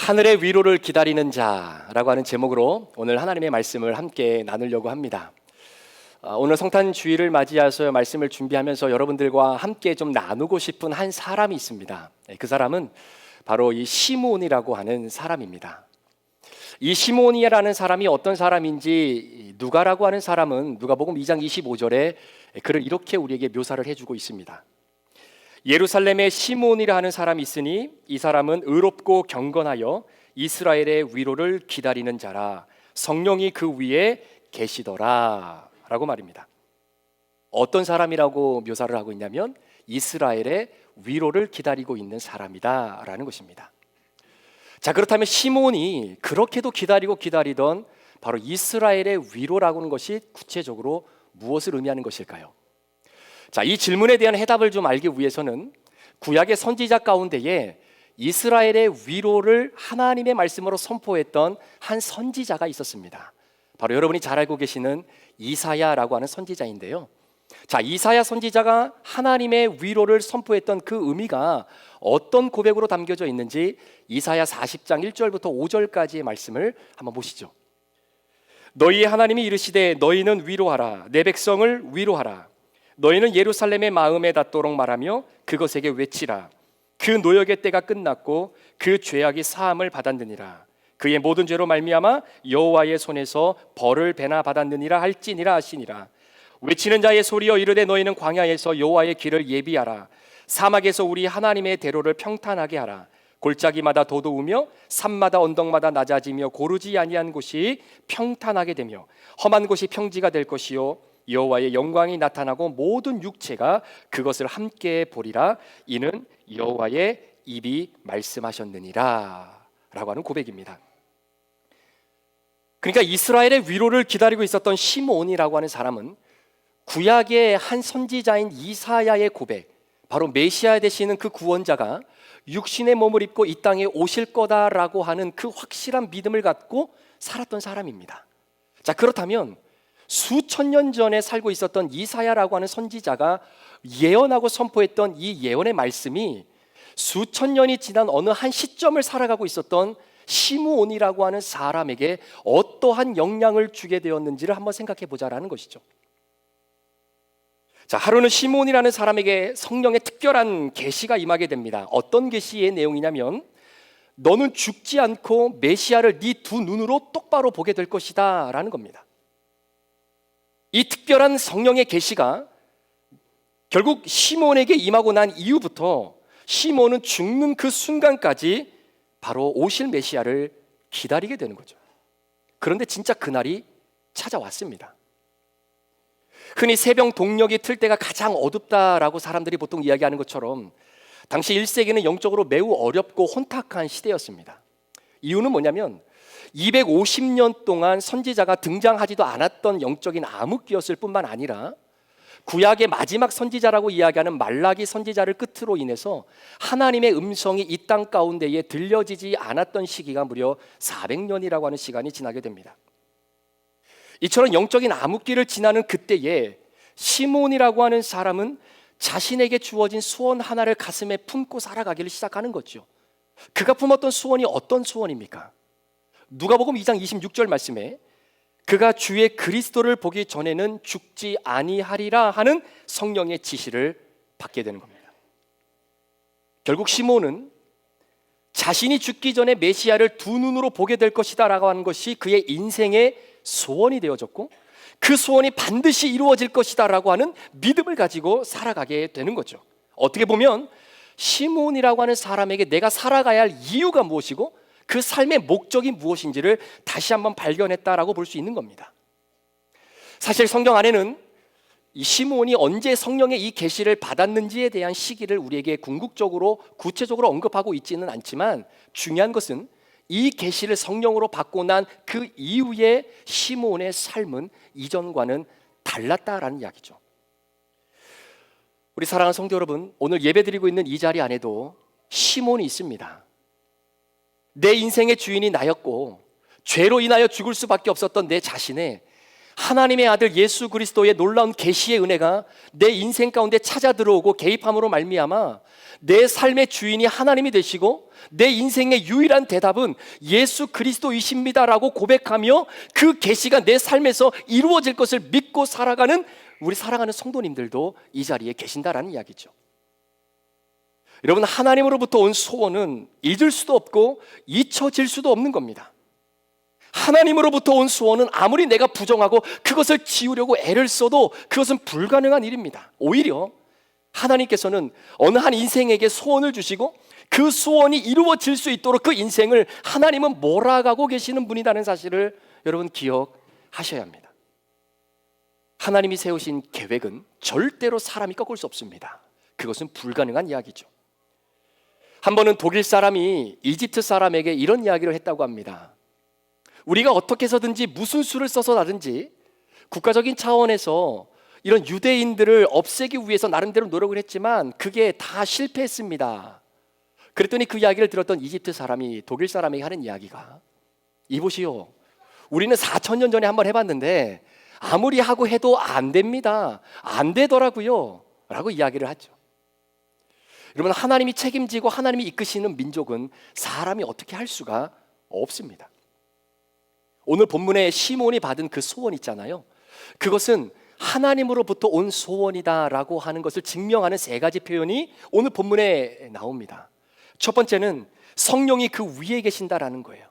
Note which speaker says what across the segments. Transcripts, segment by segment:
Speaker 1: 하늘의 위로를 기다리는 자라고 하는 제목으로 오늘 하나님의 말씀을 함께 나누려고 합니다. 오늘 성탄 주일을 맞이해서 말씀을 준비하면서 여러분들과 함께 좀 나누고 싶은 한 사람이 있습니다. 그 사람은 바로 이 시므온이라고 하는 사람입니다. 이 시므온이라는 사람이 어떤 사람인지 누가라고 하는 사람은 누가복음 2장 25절에 그를 이렇게 우리에게 묘사를 해주고 있습니다. 예루살렘에 시므온이라 하는 사람이 있으니 이 사람은 의롭고 경건하여 이스라엘의 위로를 기다리는 자라, 성령이 그 위에 계시더라 라고 말입니다. 어떤 사람이라고 묘사를 하고 있냐면 이스라엘의 위로를 기다리고 있는 사람이다 라는 것입니다. 자, 그렇다면 시므온이 그렇게도 기다리던 바로 이스라엘의 위로라고 하는 것이 구체적으로 무엇을 의미하는 것일까요? 자, 이 질문에 대한 해답을 좀 알기 위해서는 구약의 선지자 가운데에 이스라엘의 위로를 하나님의 말씀으로 선포했던 한 선지자가 있었습니다. 바로 여러분이 잘 알고 계시는 이사야라고 하는 선지자인데요. 자, 이사야 선지자가 하나님의 위로를 선포했던 그 의미가 어떤 고백으로 담겨져 있는지 이사야 40장 1절부터 5절까지의 말씀을 한번 보시죠. 너희의 하나님이 이르시되 너희는 위로하라, 내 백성을 위로하라. 너희는 예루살렘의 마음에 닿도록 말하며 그것에게 외치라. 그 노역의 때가 끝났고 그 죄악이 사함을 받았느니라. 그의 모든 죄로 말미암아 여호와의 손에서 벌을 배나 받았느니라 할지니라 하시니라. 외치는 자의 소리여 이르되 너희는 광야에서 여호와의 길을 예비하라. 사막에서 우리 하나님의 대로를 평탄하게 하라. 골짜기마다 돋우며 산마다 언덕마다 낮아지며 고르지 아니한 곳이 평탄하게 되며 험한 곳이 평지가 될 것이요 여호와의 영광이 나타나고 모든 육체가 그것을 함께 보리라. 이는 여호와의 입이 말씀하셨느니라 라고 하는 고백입니다. 그러니까 이스라엘의 위로를 기다리고 있었던 시므온이라고 하는 사람은 구약의 한 선지자인 이사야의 고백, 바로 메시아 되시는 그 구원자가 육신의 몸을 입고 이 땅에 오실 거다라고 하는 그 확실한 믿음을 갖고 살았던 사람입니다. 자, 그렇다면 수천 년 전에 살고 있었던 이사야라고 하는 선지자가 예언하고 선포했던 이 예언의 말씀이 수천 년이 지난 어느 한 시점을 살아가고 있었던 시므온이라고 하는 사람에게 어떠한 영향을 주게 되었는지를 한번 생각해 보자라는 것이죠. 자, 하루는 시므온이라는 사람에게 성령의 특별한 계시가 임하게 됩니다. 어떤 계시의 내용이냐면 너는 죽지 않고 메시아를 네 두 눈으로 똑바로 보게 될 것이다 라는 겁니다. 이 특별한 성령의 계시가 결국 시므온에게 임하고 난 이후부터 시므온은 죽는 그 순간까지 바로 오실 메시아를 기다리게 되는 거죠. 그런데 진짜 그날이 찾아왔습니다. 흔히 새벽 동력이 틀 때가 가장 어둡다라고 사람들이 보통 이야기하는 것처럼 당시 1세기는 영적으로 매우 어렵고 혼탁한 시대였습니다. 이유는 뭐냐면 250년 동안 선지자가 등장하지도 않았던 영적인 암흑기였을 뿐만 아니라 구약의 마지막 선지자라고 이야기하는 말라기 선지자를 끝으로 인해서 하나님의 음성이 이 땅 가운데에 들려지지 않았던 시기가 무려 400년이라고 하는 시간이 지나게 됩니다. 이처럼 영적인 암흑기를 지나는 그때에 시므온이라고 하는 사람은 자신에게 주어진 소원 하나를 가슴에 품고 살아가기를 시작하는 거죠. 그가 품었던 소원이 어떤 소원입니까? 누가복음 2장 26절 말씀에 그가 주의 그리스도를 보기 전에는 죽지 아니하리라 하는 성령의 지시를 받게 되는 겁니다. 결국 시므온은 자신이 죽기 전에 메시아를 두 눈으로 보게 될 것이다 라고 하는 것이 그의 인생의 소원이 되어졌고 그 소원이 반드시 이루어질 것이다 라고 하는 믿음을 가지고 살아가게 되는 거죠. 어떻게 보면 시므온이라고 하는 사람에게 내가 살아가야 할 이유가 무엇이고 그 삶의 목적이 무엇인지를 다시 한번 발견했다라고 볼 수 있는 겁니다. 사실 성경 안에는 이 시므온이 언제 성령의 이 계시를 받았는지에 대한 시기를 우리에게 궁극적으로 구체적으로 언급하고 있지는 않지만 중요한 것은 이 계시를 성령으로 받고 난 그 이후에 시므온의 삶은 이전과는 달랐다라는 이야기죠. 우리 사랑하는 성도 여러분, 오늘 예배드리고 있는 이 자리 안에도 시므온이 있습니다. 내 인생의 주인이 나였고 죄로 인하여 죽을 수밖에 없었던 내 자신의 하나님의 아들 예수 그리스도의 놀라운 계시의 은혜가 내 인생 가운데 찾아 들어오고 개입함으로 말미암아 내 삶의 주인이 하나님이 되시고 내 인생의 유일한 대답은 예수 그리스도이십니다라고 고백하며 그 계시가 내 삶에서 이루어질 것을 믿고 살아가는 우리 사랑하는 성도님들도 이 자리에 계신다라는 이야기죠. 여러분, 하나님으로부터 온 소원은 잊을 수도 없고 잊혀질 수도 없는 겁니다. 하나님으로부터 온 소원은 아무리 내가 부정하고 그것을 지우려고 애를 써도 그것은 불가능한 일입니다. 오히려 하나님께서는 어느 한 인생에게 소원을 주시고 그 소원이 이루어질 수 있도록 그 인생을 하나님은 몰아가고 계시는 분이라는 사실을 여러분 기억하셔야 합니다. 하나님이 세우신 계획은 절대로 사람이 꺾을 수 없습니다. 그것은 불가능한 이야기죠. 한 번은 독일 사람이 이집트 사람에게 이런 이야기를 했다고 합니다. 우리가 어떻게 해서든지 무슨 수를 써서라든지 국가적인 차원에서 이런 유대인들을 없애기 위해서 나름대로 노력을 했지만 그게 다 실패했습니다. 그랬더니 그 이야기를 들었던 이집트 사람이 독일 사람에게 하는 이야기가, 이보시오, 우리는 4,000년 전에 한번 해봤는데 아무리 하고 해도 안 됩니다. 안 되더라고요 라고 이야기를 하죠. 여러분, 하나님이 책임지고 하나님이 이끄시는 민족은 사람이 어떻게 할 수가 없습니다. 오늘 본문에 시몬이 받은 그 소원 있잖아요. 그것은 하나님으로부터 온 소원이다라고 하는 것을 증명하는 세 가지 표현이 오늘 본문에 나옵니다. 첫 번째는 성령이 그 위에 계신다라는 거예요.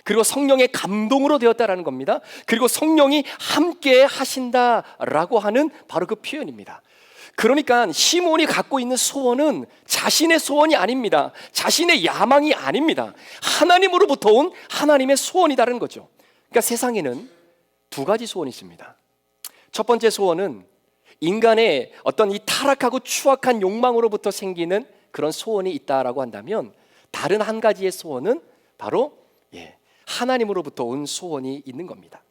Speaker 1: 그리고 성령의 감동으로 되었다라는 겁니다. 그리고 성령이 함께 하신다라고 하는 바로 그 표현입니다. 그러니까 시몬이 갖고 있는 소원은 자신의 소원이 아닙니다. 자신의 야망이 아닙니다. 하나님으로부터 온 하나님의 소원이다라는 거죠. 그러니까 세상에는 두 가지 소원이 있습니다. 첫 번째 소원은 인간의 어떤 이 타락하고 추악한 욕망으로부터 생기는 그런 소원이 있다라고 한다면, 다른 한 가지의 소원은 바로 하나님으로부터 온 소원이 있는 겁니다.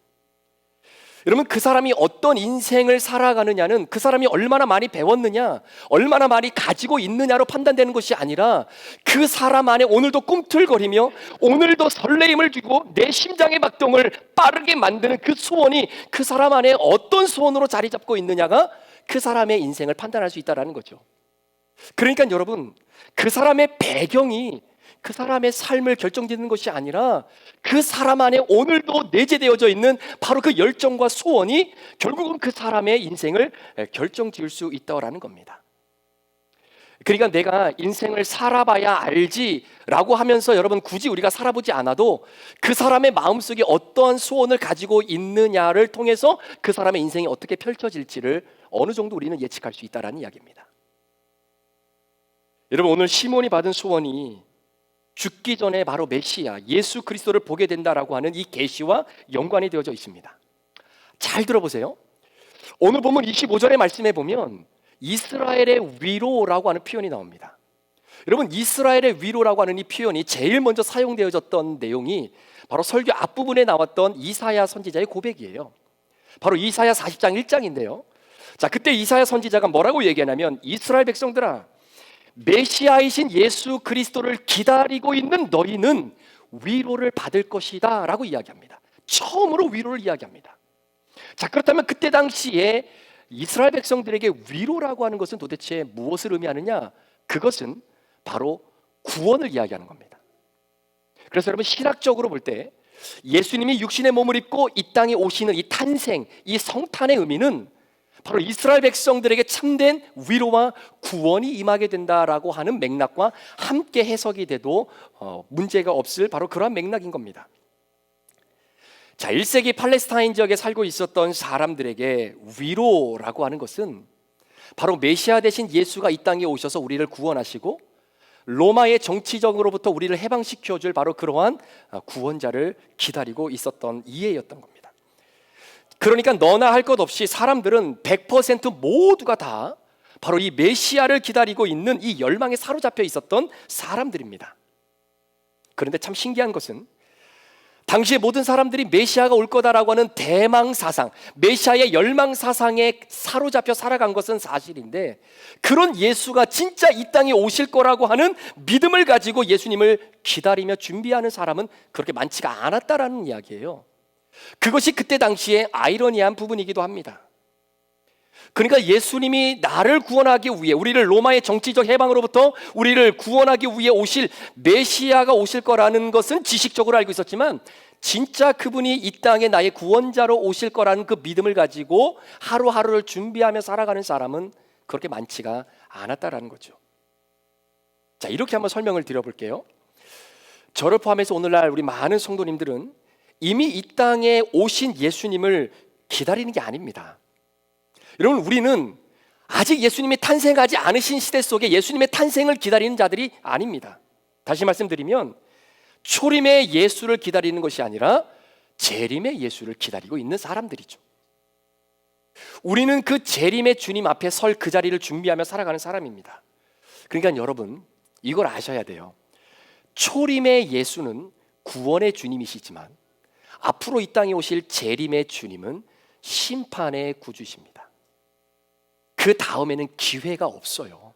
Speaker 1: 여러분, 그 사람이 어떤 인생을 살아가느냐는 그 사람이 얼마나 많이 배웠느냐, 얼마나 많이 가지고 있느냐로 판단되는 것이 아니라 그 사람 안에 오늘도 꿈틀거리며 오늘도 설레임을 주고 내 심장의 박동을 빠르게 만드는 그 소원이 그 사람 안에 어떤 소원으로 자리 잡고 있느냐가 그 사람의 인생을 판단할 수 있다는 거죠. 그러니까 여러분, 그 사람의 배경이 그 사람의 삶을 결정짓는 것이 아니라 그 사람 안에 오늘도 내재되어져 있는 바로 그 열정과 소원이 결국은 그 사람의 인생을 결정지을 수 있다라는 겁니다. 그러니까 내가 인생을 살아봐야 알지라고 하면서 여러분, 굳이 우리가 살아보지 않아도 그 사람의 마음속에 어떠한 소원을 가지고 있느냐를 통해서 그 사람의 인생이 어떻게 펼쳐질지를 어느 정도 우리는 예측할 수 있다는 이야기입니다. 여러분, 오늘 시몬이 받은 소원이 죽기 전에 바로 메시아 예수 그리스도를 보게 된다라고 하는 이 계시와 연관이 되어져 있습니다. 잘 들어보세요. 오늘 본문 25절의 말씀에 보면 이스라엘의 위로라고 하는 표현이 나옵니다. 여러분, 이스라엘의 위로라고 하는 이 표현이 제일 먼저 사용되어졌던 내용이 바로 설교 앞부분에 나왔던 이사야 선지자의 고백이에요. 바로 이사야 40장 1장인데요. 자, 그때 이사야 선지자가 뭐라고 얘기하냐면, 이스라엘 백성들아, 메시아이신 예수 그리스도를 기다리고 있는 너희는 위로를 받을 것이다 라고 이야기합니다. 처음으로 위로를 이야기합니다. 자, 그렇다면 그때 당시에 이스라엘 백성들에게 위로라고 하는 것은 도대체 무엇을 의미하느냐? 그것은 바로 구원을 이야기하는 겁니다. 그래서 여러분, 신학적으로 볼 때 예수님이 육신의 몸을 입고 이 땅에 오시는 이 탄생, 이 성탄의 의미는 바로 이스라엘 백성들에게 참된 위로와 구원이 임하게 된다라고 하는 맥락과 함께 해석이 돼도 문제가 없을 바로 그러한 맥락인 겁니다. 자, 1세기 팔레스타인 지역에 살고 있었던 사람들에게 위로라고 하는 것은 바로 메시아 대신 예수가 이 땅에 오셔서 우리를 구원하시고 로마의 정치적으로부터 우리를 해방시켜줄 바로 그러한 구원자를 기다리고 있었던 이해였던 겁니다. 그러니까 너나 할 것 없이 사람들은 100% 모두가 다 바로 이 메시아를 기다리고 있는 이 열망에 사로잡혀 있었던 사람들입니다. 그런데 참 신기한 것은 당시에 모든 사람들이 메시아가 올 거다라고 하는 대망 사상, 메시아의 열망 사상에 사로잡혀 살아간 것은 사실인데, 그런 예수가 진짜 이 땅에 오실 거라고 하는 믿음을 가지고 예수님을 기다리며 준비하는 사람은 그렇게 많지가 않았다라는 이야기예요. 그것이 그때 당시에 아이러니한 부분이기도 합니다. 그러니까 예수님이 나를 구원하기 위해, 우리를 로마의 정치적 해방으로부터 우리를 구원하기 위해 오실 메시아가 오실 거라는 것은 지식적으로 알고 있었지만, 진짜 그분이 이 땅에 나의 구원자로 오실 거라는 그 믿음을 가지고 하루하루를 준비하며 살아가는 사람은 그렇게 많지가 않았다라는 거죠. 자, 이렇게 한번 설명을 드려볼게요. 저를 포함해서 오늘날 우리 많은 성도님들은 이미 이 땅에 오신 예수님을 기다리는 게 아닙니다. 여러분, 우리는 아직 예수님이 탄생하지 않으신 시대 속에 예수님의 탄생을 기다리는 자들이 아닙니다. 다시 말씀드리면 초림의 예수를 기다리는 것이 아니라 재림의 예수를 기다리고 있는 사람들이죠. 우리는 그 재림의 주님 앞에 설 그 자리를 준비하며 살아가는 사람입니다. 그러니까 여러분, 이걸 아셔야 돼요. 초림의 예수는 구원의 주님이시지만 앞으로 이 땅에 오실 재림의 주님은 심판의 구주십니다. 그 다음에는 기회가 없어요.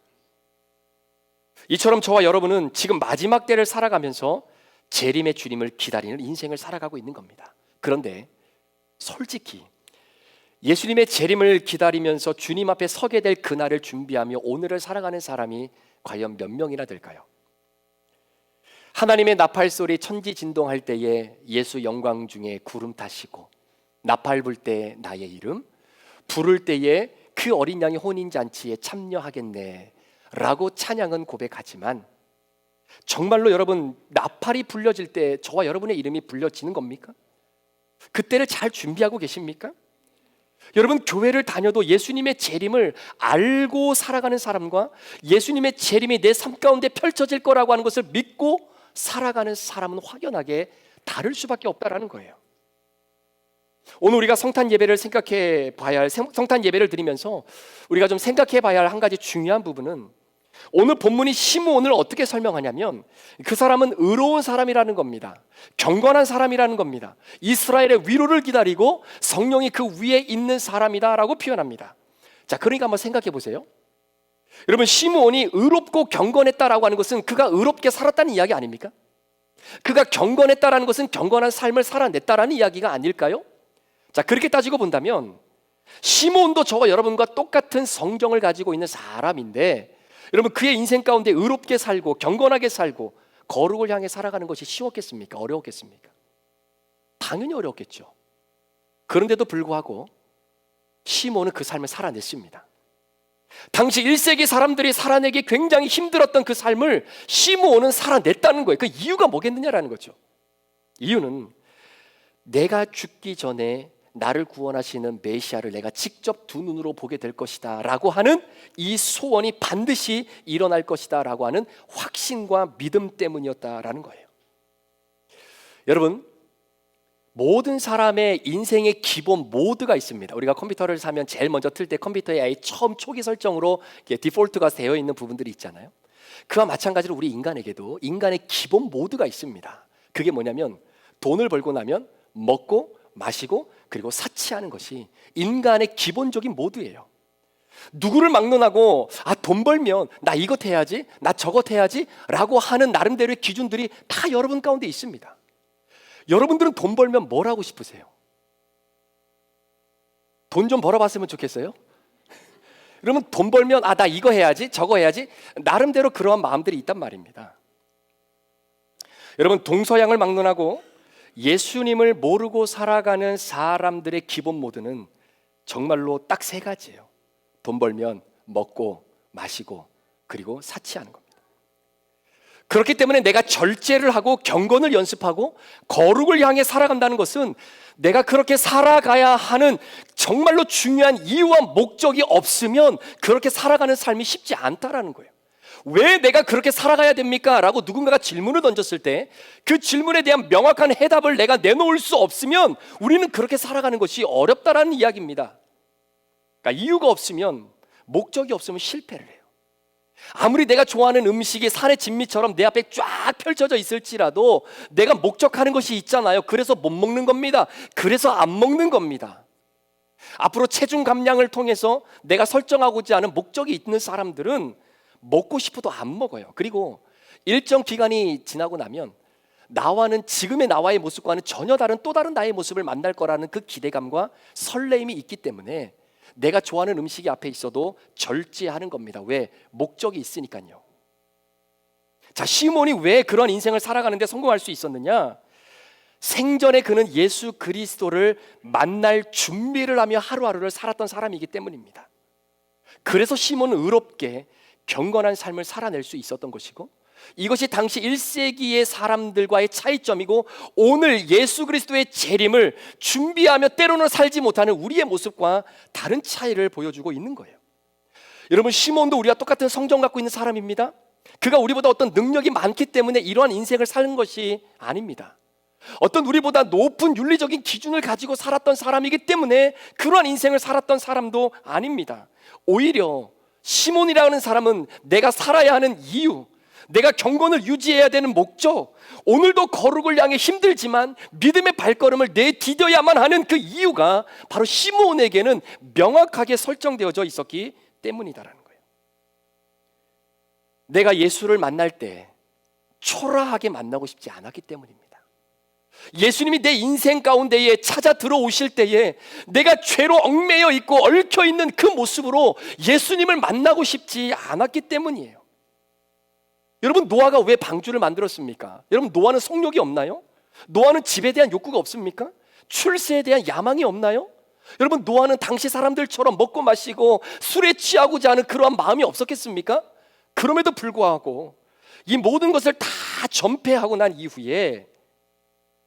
Speaker 1: 이처럼 저와 여러분은 지금 마지막 때를 살아가면서 재림의 주님을 기다리는 인생을 살아가고 있는 겁니다. 그런데 솔직히 예수님의 재림을 기다리면서 주님 앞에 서게 될 그날을 준비하며 오늘을 살아가는 사람이 과연 몇 명이나 될까요? 하나님의 나팔 소리 천지 진동할 때에 예수 영광 중에 구름 타시고, 나팔 불 때 나의 이름 부를 때에 그 어린 양의 혼인잔치에 참여하겠네 라고 찬양은 고백하지만, 정말로 여러분 나팔이 불려질 때 저와 여러분의 이름이 불려지는 겁니까? 그때를 잘 준비하고 계십니까? 여러분, 교회를 다녀도 예수님의 재림을 알고 살아가는 사람과 예수님의 재림이 내 삶 가운데 펼쳐질 거라고 하는 것을 믿고 살아가는 사람은 확연하게 다를 수밖에 없다라는 거예요. 오늘 우리가 성탄 예배를 생각해 봐야 할, 성탄 예배를 드리면서 우리가 좀 생각해 봐야 할 한 가지 중요한 부분은, 오늘 본문이 시므온을 어떻게 설명하냐면 그 사람은 의로운 사람이라는 겁니다. 경건한 사람이라는 겁니다. 이스라엘의 위로를 기다리고 성령이 그 위에 있는 사람이다라고 표현합니다. 자, 그러니까 한번 생각해 보세요. 여러분, 시므온이 의롭고 경건했다라고 하는 것은 그가 의롭게 살았다는 이야기 아닙니까? 그가 경건했다라는 것은 경건한 삶을 살아냈다라는 이야기가 아닐까요? 자, 그렇게 따지고 본다면 시므온도 저와 여러분과 똑같은 성경을 가지고 있는 사람인데, 여러분, 그의 인생 가운데 의롭게 살고 경건하게 살고 거룩을 향해 살아가는 것이 쉬웠겠습니까? 어려웠겠습니까? 당연히 어려웠겠죠. 그런데도 불구하고 시므온은 그 삶을 살아냈습니다. 당시 1세기 사람들이 살아내기 굉장히 힘들었던 그 삶을 시므온은 살아냈다는 거예요. 그 이유가 뭐겠느냐라는 거죠. 이유는 내가 죽기 전에 나를 구원하시는 메시아를 내가 직접 두 눈으로 보게 될 것이다 라고 하는 이 소원이 반드시 일어날 것이다 라고 하는 확신과 믿음 때문이었다라는 거예요. 여러분, 모든 사람의 인생의 기본 모드가 있습니다. 우리가 컴퓨터를 사면 제일 먼저 틀 때 컴퓨터에 아예 처음 초기 설정으로 디폴트가 되어 있는 부분들이 있잖아요. 그와 마찬가지로 우리 인간에게도 인간의 기본 모드가 있습니다. 그게 뭐냐면 돈을 벌고 나면 먹고 마시고 그리고 사치하는 것이 인간의 기본적인 모드예요. 누구를 막론하고 돈 벌면 나 이것 해야지, 나 저것 해야지 라고 하는 나름대로의 기준들이 다 여러분 가운데 있습니다. 여러분들은 돈 벌면 뭘 하고 싶으세요? 돈 좀 벌어봤으면 좋겠어요? 그러면 돈 벌면 나 이거 해야지, 저거 해야지, 나름대로 그러한 마음들이 있단 말입니다. 여러분, 동서양을 막론하고 예수님을 모르고 살아가는 사람들의 기본 모드는 정말로 딱 세 가지예요. 돈 벌면 먹고 마시고 그리고 사치하는 겁니다. 그렇기 때문에 내가 절제를 하고 경건을 연습하고 거룩을 향해 살아간다는 것은 내가 그렇게 살아가야 하는 정말로 중요한 이유와 목적이 없으면 그렇게 살아가는 삶이 쉽지 않다라는 거예요. 왜 내가 그렇게 살아가야 됩니까? 라고 누군가가 질문을 던졌을 때 그 질문에 대한 명확한 해답을 내가 내놓을 수 없으면 우리는 그렇게 살아가는 것이 어렵다라는 이야기입니다. 그러니까 이유가 없으면, 목적이 없으면 실패를 해요. 아무리 내가 좋아하는 음식이 산의 진미처럼 내 앞에 쫙 펼쳐져 있을지라도 내가 목적하는 것이 있잖아요. 그래서 못 먹는 겁니다. 그래서 안 먹는 겁니다. 앞으로 체중 감량을 통해서 내가 설정하고자 하는 목적이 있는 사람들은 먹고 싶어도 안 먹어요. 그리고 일정 기간이 지나고 나면 나와는 지금의 나와의 모습과는 전혀 다른 또 다른 나의 모습을 만날 거라는 그 기대감과 설레임이 있기 때문에 내가 좋아하는 음식이 앞에 있어도 절제하는 겁니다. 왜? 목적이 있으니까요. 자, 시몬이 왜 그런 인생을 살아가는데 성공할 수 있었느냐? 생전에 그는 예수 그리스도를 만날 준비를 하며 하루하루를 살았던 사람이기 때문입니다. 그래서 시몬은 의롭게 경건한 삶을 살아낼 수 있었던 것이고, 이것이 당시 1세기의 사람들과의 차이점이고, 오늘 예수 그리스도의 재림을 준비하며 때로는 살지 못하는 우리의 모습과 다른 차이를 보여주고 있는 거예요. 여러분, 시몬도 우리와 똑같은 성정 갖고 있는 사람입니다. 그가 우리보다 어떤 능력이 많기 때문에 이러한 인생을 사는 것이 아닙니다. 어떤 우리보다 높은 윤리적인 기준을 가지고 살았던 사람이기 때문에 그러한 인생을 살았던 사람도 아닙니다. 오히려 시몬이라는 사람은 내가 살아야 하는 이유, 내가 경건을 유지해야 되는 목적, 오늘도 거룩을 향해 힘들지만 믿음의 발걸음을 내디뎌야만 하는 그 이유가 바로 시몬에게는 명확하게 설정되어져 있었기 때문이다라는 거예요. 내가 예수를 만날 때 초라하게 만나고 싶지 않았기 때문입니다. 예수님이 내 인생 가운데에 찾아 들어오실 때에 내가 죄로 얽매여 있고 얽혀 있는 그 모습으로 예수님을 만나고 싶지 않았기 때문이에요. 여러분, 노아가 왜 방주를 만들었습니까? 여러분, 노아는 성욕이 없나요? 노아는 집에 대한 욕구가 없습니까? 출세에 대한 야망이 없나요? 여러분, 노아는 당시 사람들처럼 먹고 마시고 술에 취하고자 하는 그러한 마음이 없었겠습니까? 그럼에도 불구하고 이 모든 것을 다 전폐하고 난 이후에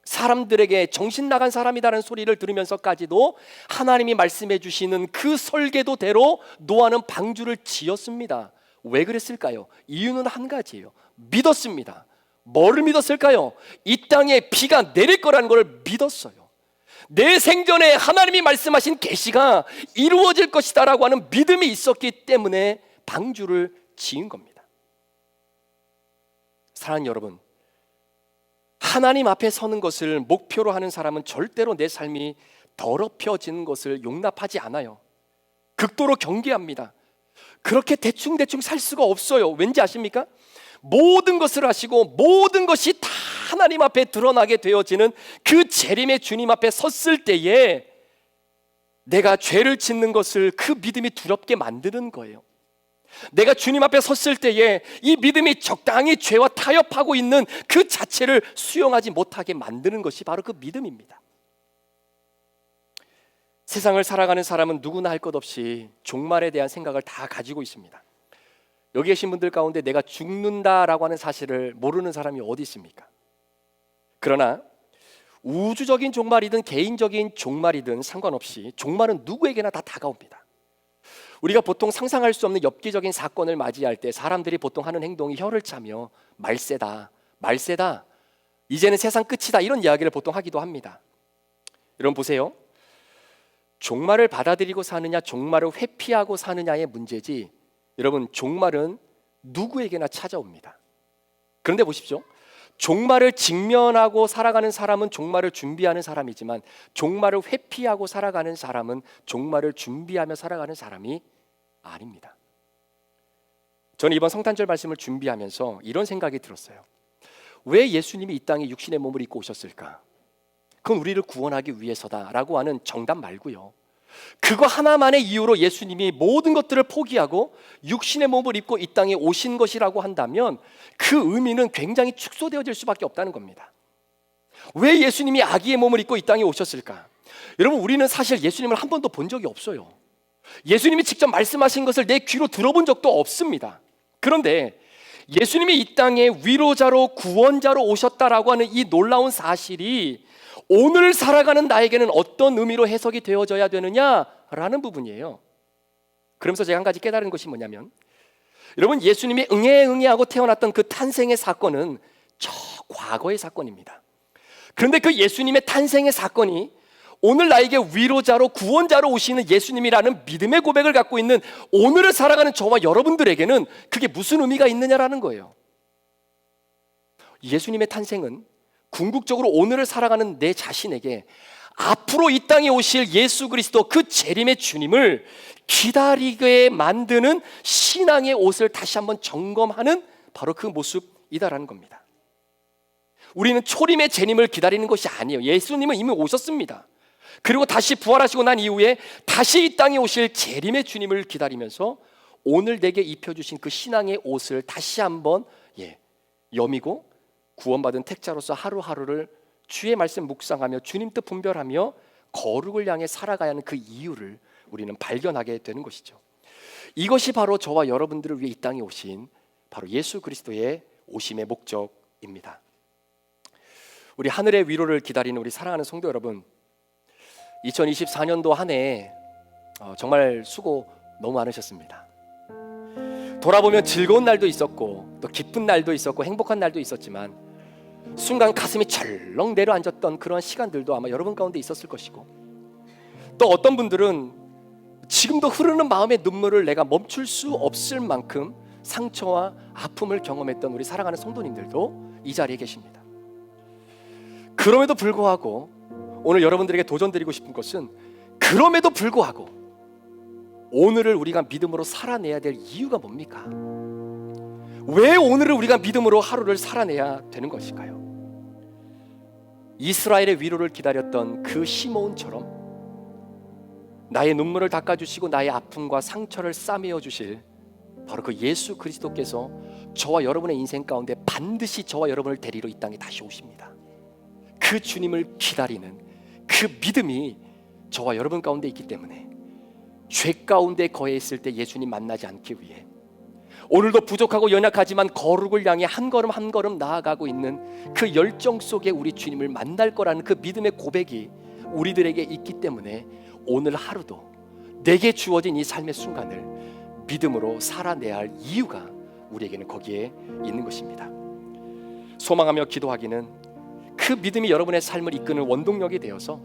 Speaker 1: 사람들에게 정신 나간 사람이라는 소리를 들으면서까지도 하나님이 말씀해 주시는 그 설계도대로 노아는 방주를 지었습니다. 왜 그랬을까요? 이유는 한 가지예요. 믿었습니다. 뭐를 믿었을까요? 이 땅에 비가 내릴 거라는 걸 믿었어요. 내 생전에 하나님이 말씀하신 계시가 이루어질 것이다라고 하는 믿음이 있었기 때문에 방주를 지은 겁니다. 사랑하는 여러분, 하나님 앞에 서는 것을 목표로 하는 사람은 절대로 내 삶이 더럽혀지는 것을 용납하지 않아요. 극도로 경계합니다. 그렇게 대충대충 살 수가 없어요. 왠지 아십니까? 모든 것을 하시고 모든 것이 다 하나님 앞에 드러나게 되어지는 그 재림의 주님 앞에 섰을 때에 내가 죄를 짓는 것을 그 믿음이 두렵게 만드는 거예요. 내가 주님 앞에 섰을 때에 이 믿음이 적당히 죄와 타협하고 있는 그 자체를 수용하지 못하게 만드는 것이 바로 그 믿음입니다. 세상을 살아가는 사람은 누구나 할 것 없이 종말에 대한 생각을 다 가지고 있습니다. 여기 계신 분들 가운데 내가 죽는다라고 하는 사실을 모르는 사람이 어디 있습니까? 그러나 우주적인 종말이든 개인적인 종말이든 상관없이 종말은 누구에게나 다 다가옵니다. 우리가 보통 상상할 수 없는 엽기적인 사건을 맞이할 때 사람들이 보통 하는 행동이 혀를 차며 말세다, 말세다, 이제는 세상 끝이다, 이런 이야기를 보통 하기도 합니다. 여러분 보세요. 종말을 받아들이고 사느냐 종말을 회피하고 사느냐의 문제지, 여러분 종말은 누구에게나 찾아옵니다. 그런데 보십시오. 종말을 직면하고 살아가는 사람은 종말을 준비하는 사람이지만 종말을 회피하고 살아가는 사람은 종말을 준비하며 살아가는 사람이 아닙니다. 저는 이번 성탄절 말씀을 준비하면서 이런 생각이 들었어요. 왜 예수님이 이 땅에 육신의 몸을 입고 오셨을까? 그건 우리를 구원하기 위해서다라고 하는 정답 말고요, 그거 하나만의 이유로 예수님이 모든 것들을 포기하고 육신의 몸을 입고 이 땅에 오신 것이라고 한다면 그 의미는 굉장히 축소되어질 수밖에 없다는 겁니다. 왜 예수님이 아기의 몸을 입고 이 땅에 오셨을까? 여러분, 우리는 사실 예수님을 한 번도 본 적이 없어요. 예수님이 직접 말씀하신 것을 내 귀로 들어본 적도 없습니다. 그런데 예수님이 이 땅에 위로자로 구원자로 오셨다라고 하는 이 놀라운 사실이 오늘 살아가는 나에게는 어떤 의미로 해석이 되어져야 되느냐라는 부분이에요. 그러면서 제가 한 가지 깨달은 것이 뭐냐면, 여러분, 예수님이 응애응애하고 태어났던 그 탄생의 사건은 저 과거의 사건입니다. 그런데 그 예수님의 탄생의 사건이 오늘 나에게 위로자로 구원자로 오시는 예수님이라는 믿음의 고백을 갖고 있는 오늘을 살아가는 저와 여러분들에게는 그게 무슨 의미가 있느냐라는 거예요. 예수님의 탄생은 궁극적으로 오늘을 살아가는 내 자신에게 앞으로 이 땅에 오실 예수 그리스도 그 재림의 주님을 기다리게 만드는 신앙의 옷을 다시 한번 점검하는 바로 그 모습이다라는 겁니다. 우리는 초림의 재림을 기다리는 것이 아니에요. 예수님은 이미 오셨습니다. 그리고 다시 부활하시고 난 이후에 다시 이 땅에 오실 재림의 주님을 기다리면서 오늘 내게 입혀주신 그 신앙의 옷을 다시 한번 여미고 구원받은 택자로서 하루하루를 주의 말씀 묵상하며 주님 뜻 분별하며 거룩을 향해 살아가야 하는 그 이유를 우리는 발견하게 되는 것이죠. 이것이 바로 저와 여러분들을 위해 이 땅에 오신 바로 예수 그리스도의 오심의 목적입니다. 우리 하늘의 위로를 기다리는 우리 사랑하는 성도 여러분, 2024년도 한 해 정말 수고 너무 많으셨습니다. 돌아보면 즐거운 날도 있었고 또 기쁜 날도 있었고 행복한 날도 있었지만 순간 가슴이 철렁 내려앉았던 그런 시간들도 아마 여러분 가운데 있었을 것이고, 또 어떤 분들은 지금도 흐르는 마음의 눈물을 내가 멈출 수 없을 만큼 상처와 아픔을 경험했던 우리 사랑하는 성도님들도 이 자리에 계십니다. 그럼에도 불구하고 오늘 여러분들에게 도전드리고 싶은 것은, 그럼에도 불구하고 오늘을 우리가 믿음으로 살아내야 될 이유가 뭡니까? 왜 오늘을 우리가 믿음으로 하루를 살아내야 되는 것일까요? 이스라엘의 위로를 기다렸던 그 시므온처럼 나의 눈물을 닦아주시고 나의 아픔과 상처를 싸매어 주실 바로 그 예수 그리스도께서 저와 여러분의 인생 가운데 반드시 저와 여러분을 데리러 이 땅에 다시 오십니다. 그 주님을 기다리는 그 믿음이 저와 여러분 가운데 있기 때문에 죄 가운데 거해 있을 때 예수님 만나지 않기 위해 오늘도 부족하고 연약하지만 거룩을 향해 한 걸음 한 걸음 나아가고 있는 그 열정 속에 우리 주님을 만날 거라는 그 믿음의 고백이 우리들에게 있기 때문에 오늘 하루도 내게 주어진 이 삶의 순간을 믿음으로 살아내야 할 이유가 우리에게는 거기에 있는 것입니다. 소망하며 기도하기는 그 믿음이 여러분의 삶을 이끄는 원동력이 되어서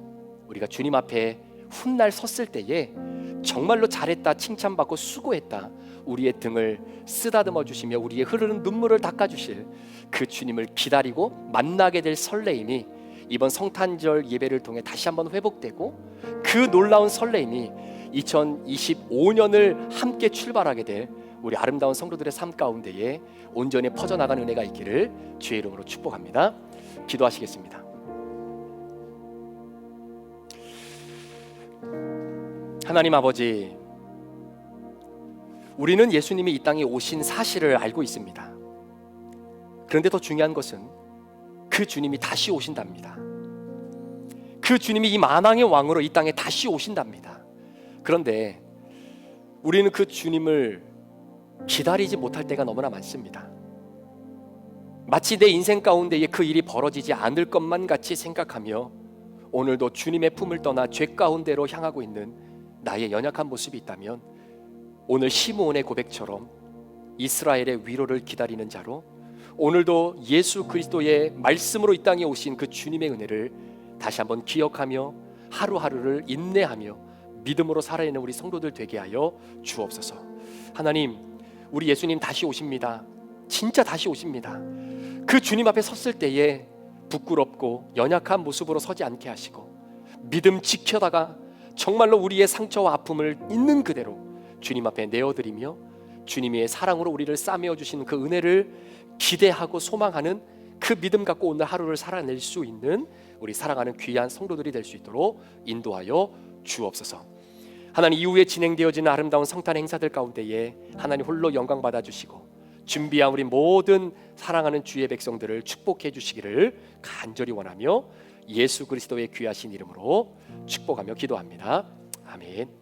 Speaker 1: 우리가 주님 앞에 훗날 섰을 때에 정말로 잘했다 칭찬받고 수고했다 우리의 등을 쓰다듬어 주시며 우리의 흐르는 눈물을 닦아주실 그 주님을 기다리고 만나게 될 설레임이 이번 성탄절 예배를 통해 다시 한번 회복되고, 그 놀라운 설레임이 2025년을 함께 출발하게 될 우리 아름다운 성도들의 삶 가운데에 온전히 퍼져나가는 은혜가 있기를 주의 이름으로 축복합니다. 기도하시겠습니다. 하나님 아버지, 우리는 예수님이 이 땅에 오신 사실을 알고 있습니다. 그런데 더 중요한 것은 그 주님이 다시 오신답니다. 그 주님이 이 만왕의 왕으로 이 땅에 다시 오신답니다. 그런데 우리는 그 주님을 기다리지 못할 때가 너무나 많습니다. 마치 내 인생 가운데에 그 일이 벌어지지 않을 것만 같이 생각하며 오늘도 주님의 품을 떠나 죄 가운데로 향하고 있는 나의 연약한 모습이 있다면, 오늘 시므온의 고백처럼 이스라엘의 위로를 기다리는 자로 오늘도 예수 그리스도의 말씀으로 이 땅에 오신 그 주님의 은혜를 다시 한번 기억하며 하루하루를 인내하며 믿음으로 살아내는 우리 성도들 되게 하여 주옵소서. 하나님, 우리 예수님 다시 오십니다. 진짜 다시 오십니다. 그 주님 앞에 섰을 때에 부끄럽고 연약한 모습으로 서지 않게 하시고 믿음 지켜다가 정말로 우리의 상처와 아픔을 있는 그대로 주님 앞에 내어드리며 주님의 사랑으로 우리를 싸매어 주시는 그 은혜를 기대하고 소망하는 그 믿음 갖고 오늘 하루를 살아낼 수 있는 우리 사랑하는 귀한 성도들이 될 수 있도록 인도하여 주옵소서. 하나님, 이후에 진행되어지는 아름다운 성탄 행사들 가운데에 하나님 홀로 영광 받아주시고 준비한 우리 모든 사랑하는 주의 백성들을 축복해 주시기를 간절히 원하며 예수 그리스도의 귀하신 이름으로 축복하며 기도합니다. 아멘.